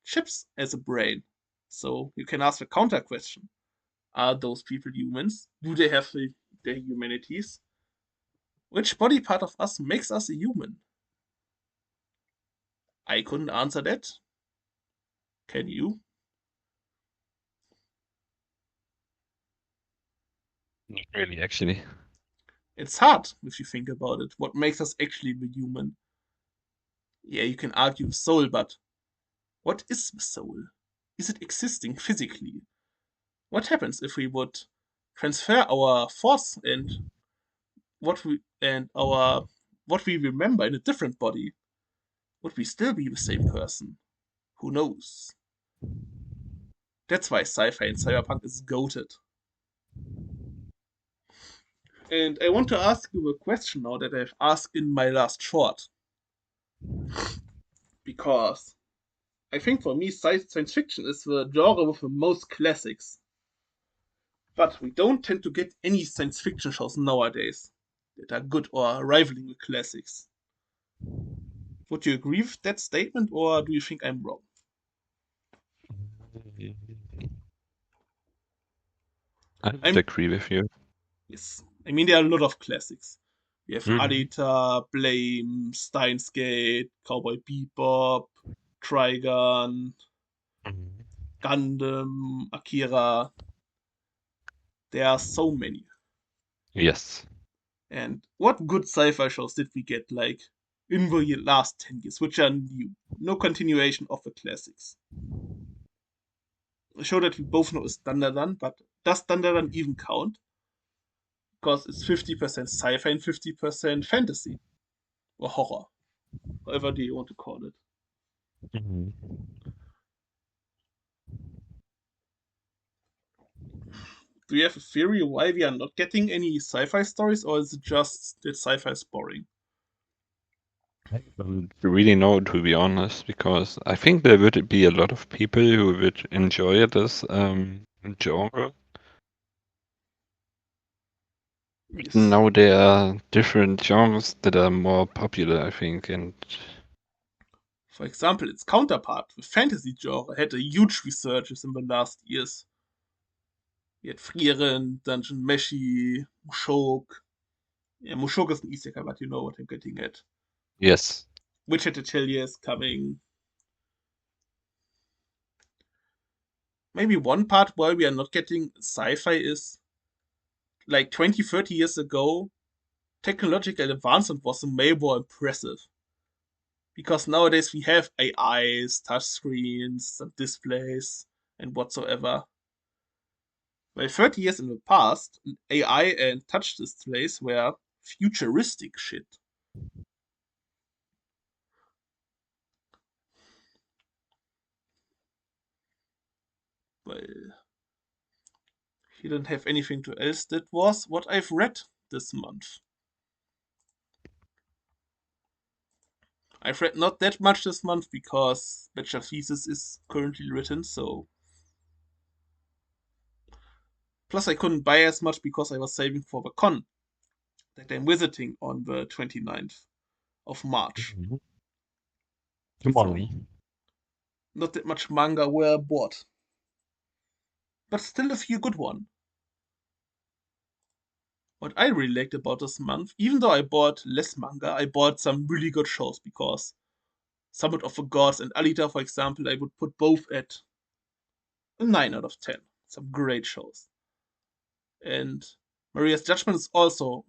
chips as a brain. So you can ask the counter question. Are those people humans? Do they have their humanities? Which body part of us makes us a human? I couldn't answer that. Can you? Not really, actually. It's hard if you think about it. What makes us actually the human? Yeah, you can argue the soul, but what is the soul? Is it existing physically? What happens if we would transfer our thoughts and what we remember in a different body? Would we still be the same person? Who knows? That's why sci-fi and cyberpunk is goated. And I want to ask you a question now that I've asked in my last short. Because I think for me, science fiction is the genre with the most classics. But we don't tend to get any science fiction shows nowadays that are good or rivaling the classics. Would you agree with that statement, or do you think I'm wrong? I would I'm agree with you. Yes. I mean, there are a lot of classics. We have Mhm. Alita, Blame, Steins Gate, Cowboy Bebop, Trigun, Mhm. Gundam, Akira. There are so many. Yes. And what good sci-fi shows did we get, like, in the last 10 years, which are new? No continuation of the classics. A show that we both know is Dandadan, but does Dandadan even count? Because it's 50% sci-fi and 50% fantasy or horror, however do you want to call it. Mhm. Do you have a theory why we are not getting any sci-fi stories, or is it just that sci-fi is boring? I don't really know, to be honest, because I think there would be a lot of people who would enjoy this genre. Yes. Now there are different genres that are more popular, I think, and For example, its counterpart, the fantasy genre, had a huge resurgence in the last years. We had Frieren, Dungeon Meshi, Mushok. Yeah, Mushok is an isekai, but you know what I'm getting at. yes. Witch at Atelier is coming. Maybe one part why we are not getting sci-fi is like 20, 30 years ago, technological advancement was way more impressive. Because nowadays we have AIs, touchscreens, and displays, and whatsoever. While 30 years in the past, AI and touch displays were futuristic shit. Well, he didn't have anything to else. That was what I've read this month. I've read not that much this month because bachelor thesis is currently written, so plus I couldn't buy as much because I was saving for the con that I'm visiting on the 29th of March. Mhm. Tomorrow. So not that much manga were bought, but still a few good one. What I really liked about this month, even though I bought less manga, I bought some really good shows because Summit of the Gods and Alita, for example, I would put both at a 9 out of 10. Some great shows. And Maria's Judgment is also,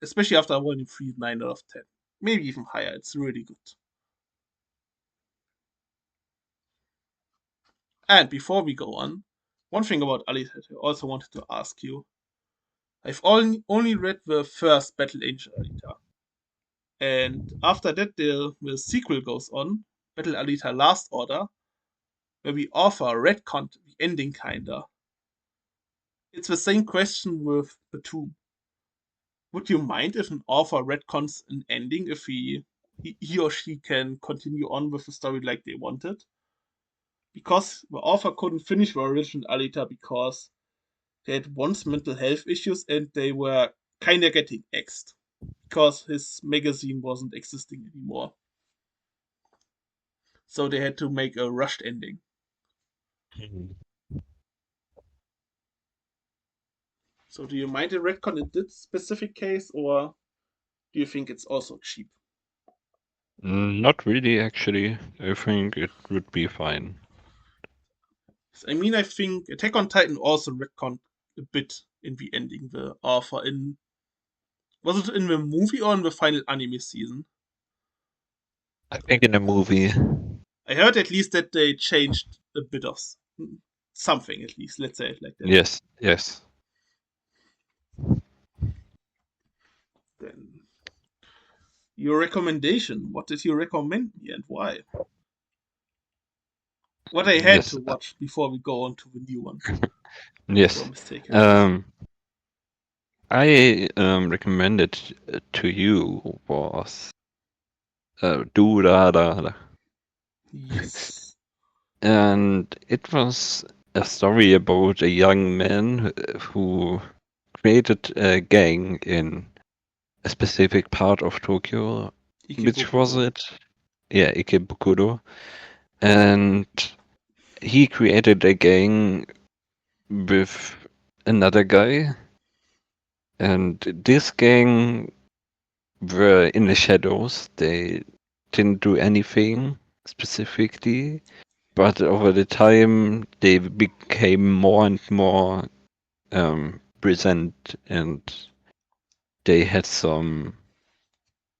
especially after Volume 3, 9 out of 10. Maybe even higher. It's really good. And before we go on, one thing about Alita I also wanted to ask you. I've only read the first Battle Angel Alita. And after that, the sequel goes on, Battle Alita Last Order, where we offer retcon the ending kinda. It's the same question with the Tomb. Would you mind if an author retcons an ending if he or she can continue on with the story like they wanted? Because the author couldn't finish the original Alita because they had once mental health issues and they were kinda getting axed because his magazine wasn't existing anymore. So they had to make a rushed ending. Mhm. So do you mind the retcon in this specific case, or do you think it's also cheap? Not really, actually. I think it would be fine. I mean, I think Attack on Titan also retconned a bit in the ending. The author in was it in the movie or in the final anime season? I think in a movie. I heard at least that they changed a bit of something, at least. Let's say it like that. Yes, yes. Then your recommendation. What did you recommend me and why? What I had Yes, to watch before we go on to the new ones that were yes. mistaken. I recommended to you was Durarara. Yes. And it was a story about a young man who created a gang in a specific part of Tokyo. Which was Ikebukuro. it? Yeah, Ikebukuro. And he created a gang with another guy. And this gang were in the shadows. They didn't do anything specifically. But over the time, they became more and more present, and they had some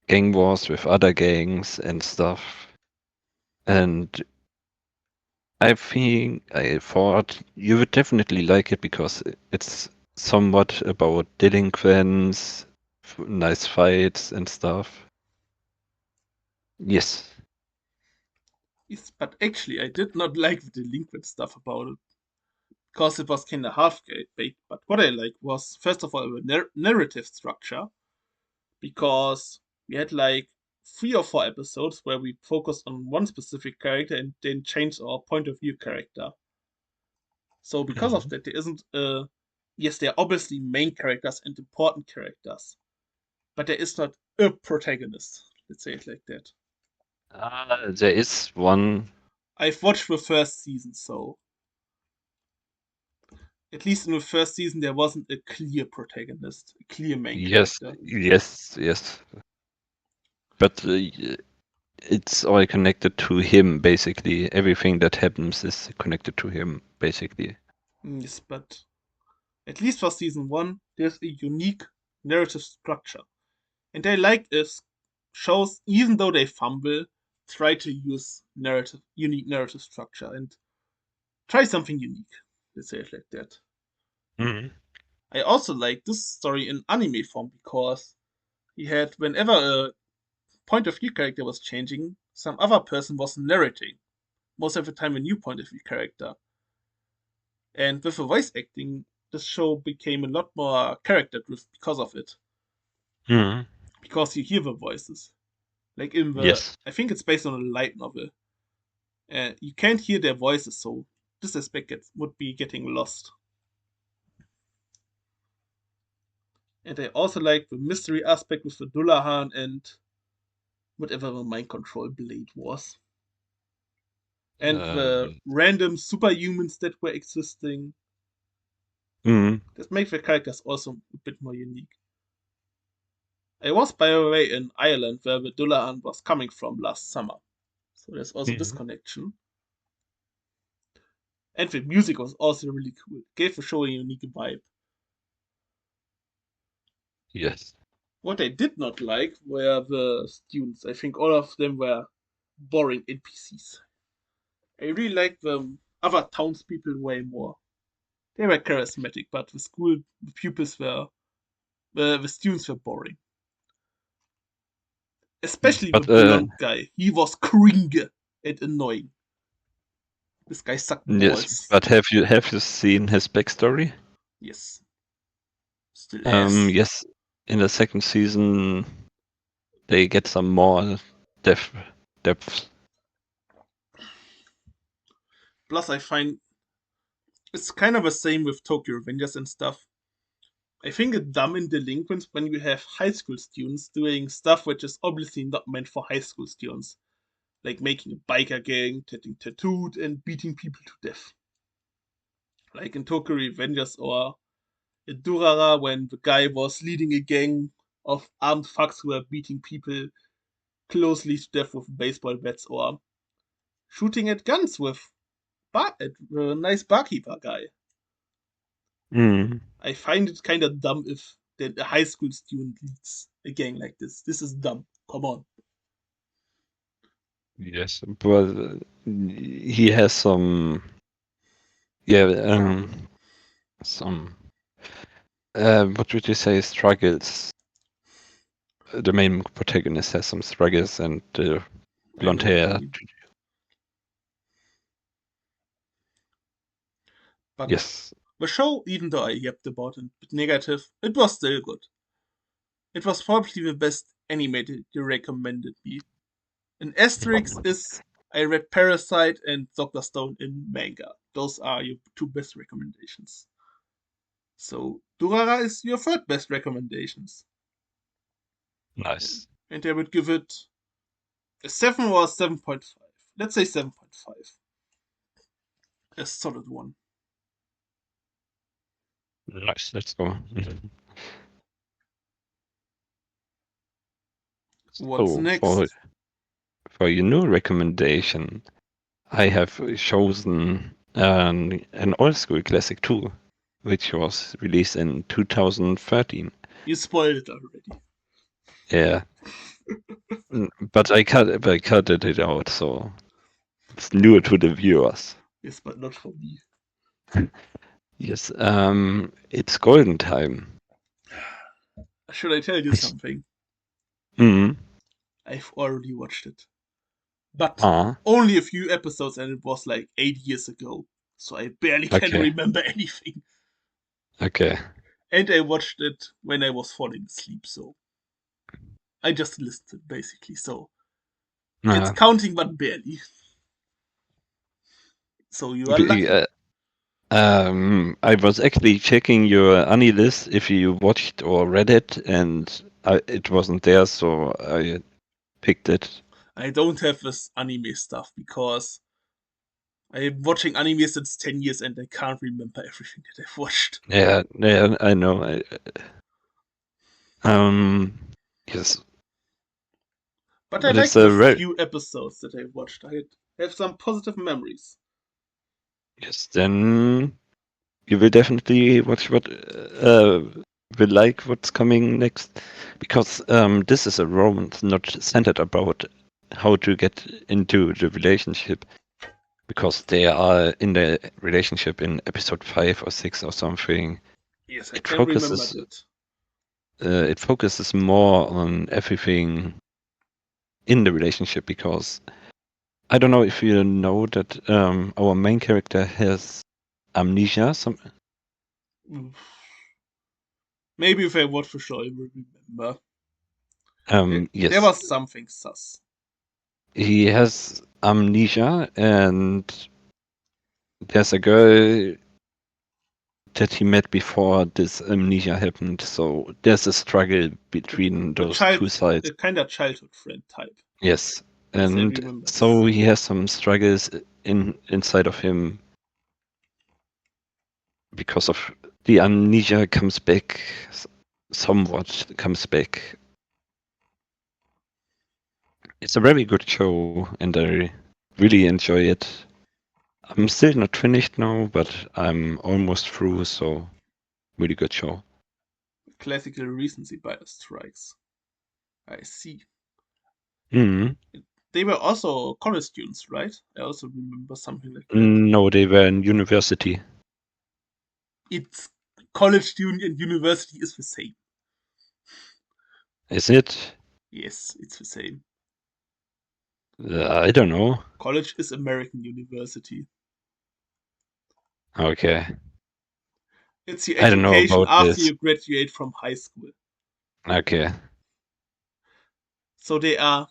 gang wars with other gangs and stuff. And I thought you would definitely like it because it's somewhat about delinquents, nice fights and stuff. Yes. Yes, but actually, I did not like the delinquent stuff about it because it was kind of half baked. But what I liked was, first of all, the narrative structure because we had like 3 or 4 episodes where we focused on one specific character and then changed our point of view character. So because of Mhm. that, there isn't yes, there are obviously main characters and important characters, but there is not a protagonist. Let's say it like that. There is one. I've watched the first season, so at least in the first season there wasn't a clear protagonist, a clear main Yes, character. yes, yes. But it's all connected to him, basically. Everything that happens is connected to him, basically. Yes, but at least for season one, there's a unique narrative structure. And I like is shows, even though they fumble, try to use unique narrative structure and try something unique. Let's say it like that. Hmm. I also like this story in anime form because he had whenever a point of view character was changing, some other person was narrating. Most of the time, a new point of view character. And with the voice acting, this show became a lot more character driven because of it. Hmm. Because you hear the voices. Like in the, Yes. I think it's based on a light novel. You can't hear their voices, so this aspect would be getting lost. And I also like the mystery aspect with the Dullahan and whatever the mind control blade was. And the Yes. random superhumans that were existing. Hmm. This makes the characters also a bit more unique. I was, by the way, in Ireland where the Dullahan was coming from last summer. So there's also this Hmm. connection. And the music was also really cool. It gave the show a unique vibe. Yes. What I did not like were the students. I think all of them were boring NPCs. I really liked the other townspeople way more. They were charismatic, but the school pupils were, the students were boring. Especially the But blonde guy. He was cringe and annoying. This guy sucked yes. balls. But have you seen his backstory? Yes. Still ass. Yes. In the second season, they get some more depth. Depth. Plus, I find it's kind of the same with Tokyo Revengers and stuff. I think it's dumb in delinquents when you have high school students doing stuff which is obviously not meant for high school students, like making a biker gang, getting tattooed, and beating people to death. Like in Tokyo Revengers or in Durara when the guy was leading a gang of armed thugs who were beating people closely to death with baseball bats or shooting at guns with a nice barkeeper guy. Mm. I find it kind of dumb if a high school student leads a gang like this. This is dumb. Come on. Yes, but he has some, yeah, some, what would you say, struggles. The main protagonist has some struggles, and I know blonde what you hair. mean. But Yes, the show, even though I yapped about it a bit negative, it was still good. It was probably the best animated you recommended me. An asterisk is I read Parasite and Dr. Stone in manga. Those are your two best recommendations. So Durara is your third best recommendations. nice. And I would give it a 7 or a 7.5. Let's say 7.5. A solid one. Nice, let's go. What's So next? for your new recommendation, I have chosen an old school classic too, which was released in 2013. You spoiled it already. Yeah, but I cut it out, so it's new to the viewers. Yes, but not for me. Yes, it's Golden Time. Should I tell you something? Mm. I've already watched it. But Ah, only a few episodes and it was like 8 years ago. So I barely can okay, remember anything. okay. And I watched it when I was falling asleep, so I just listened basically. So it's Uh, counting but barely. So you are b- lucky. uh, I was actually checking your Ani list if you watched or read it, and it wasn't there, so I picked it. I don't have this anime stuff because I'm watching anime since 10 years and I can't remember everything that I've watched. Yeah, yeah, I know. Um, yes, But I but it's like a the very few episodes that I watched. I have some positive memories. yes. Then you will definitely watch what will like what's coming next, because this is a romance not centered about how to get into the relationship, because they are in the relationship in episode 5 or 6 or something. Yes, I It can remember focuses that. it focuses more on everything in the relationship, because I don't know if you know that our main character has amnesia. Mm. Maybe if I watch the show, I will remember. There Yes, was something sus. he has amnesia, and there's a girl that he met before this amnesia happened. So there's a struggle between A those two sides. a kind of childhood friend type. Yes, Yes, I and remember this. so he has some struggles inside of him because of the amnesia comes back, somewhat comes back. It's a very good show, and I really enjoy it. I'm still not finished now, but I'm almost through, so really good show. Classical recency bias strikes. I see. Mm. They were also college students, right? I also remember something like that. No, they were in university. It's college student and university is the same. Is it? Yes, it's the same. I don't know. College is American university. Okay. It's your I don't know education about after this. you graduate from high school. Okay. So they are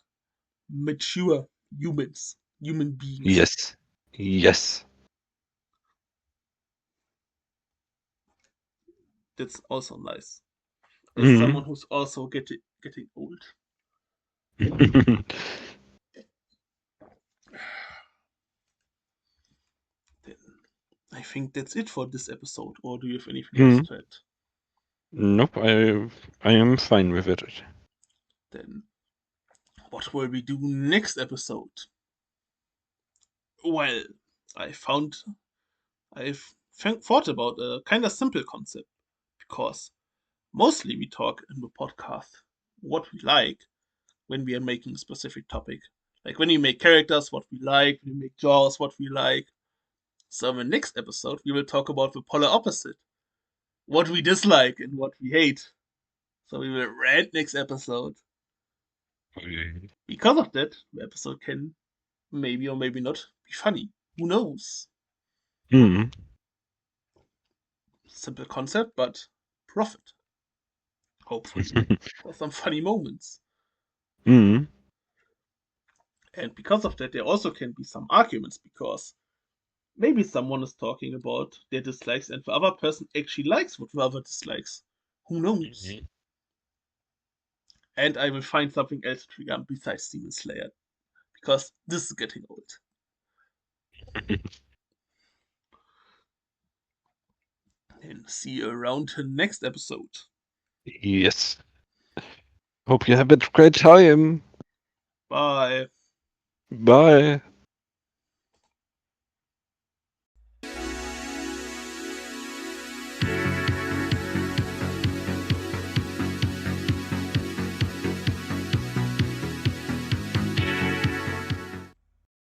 mature humans, human beings. Yes. Yes. That's also nice. As someone Mm. who's also getting old. Then I think that's it for this episode. Or do you have anything else Mm. to add? Nope, I am fine with it. Then, what will we do next episode? Well, I found I've thought about a kind of simple concept because mostly we talk in the podcast what we like when we are making a specific topic. Like when we make characters, what we like, when we make genres, what we like. So in the next episode, we will talk about the polar opposite, what we dislike and what we hate. So we will rant next episode. Because of that, the episode can maybe or maybe not be funny. Who knows? Hmm. Simple concept, but profit. Hopefully. For some funny moments. Hmm. And because of that, there also can be some arguments because maybe someone is talking about their dislikes and the other person actually likes what the other dislikes. Who knows? And I will find something else to trigger besides Demon Slayer because this is getting old. And see you around the next episode. Yes. Hope you have a great time. Bye. Bye.